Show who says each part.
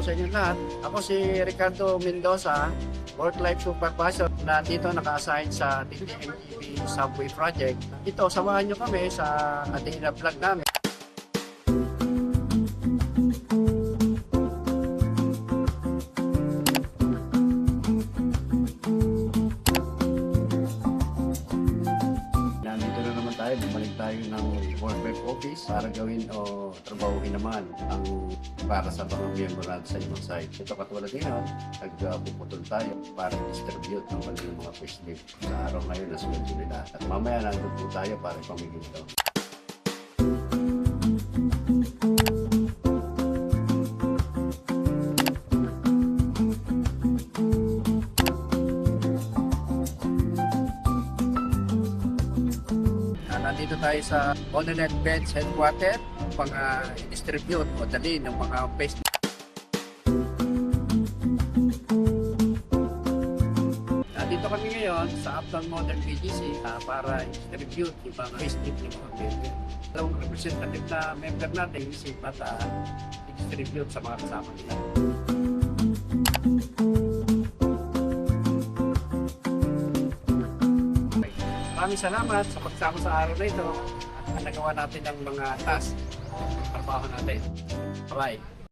Speaker 1: sa inyo lahat. Ako si Ricardo Mendoza, Work-Life Supervisor na dito naka-assign sa TTMTV Subway Project. Ito, samahan nyo kami sa ating vlog namin. Bumalik tayo ng World Web Office para gawin o trabahuin naman ang para sa mga miyembro natin sa ibang site. Ito katulad nito, nagpuputol tayo para distribute ang kanilang mga payslip sa araw ngayon na sweldo nila. At mamaya nandun po tayo para pamigil ito. Nandito tayo sa Ononet Bench Headquarter pang distribute o dali ng mga payslip. Nandito kami ngayon sa Uptown Modern BGC para distribute yung mga payslip ng mga member. Dalawang representative na member natin isip at distribute sa mga kasama nila. Maraming salamat sa pagsama sa araw na ito at nagawa natin ang mga task ng trabaho natin. Bye!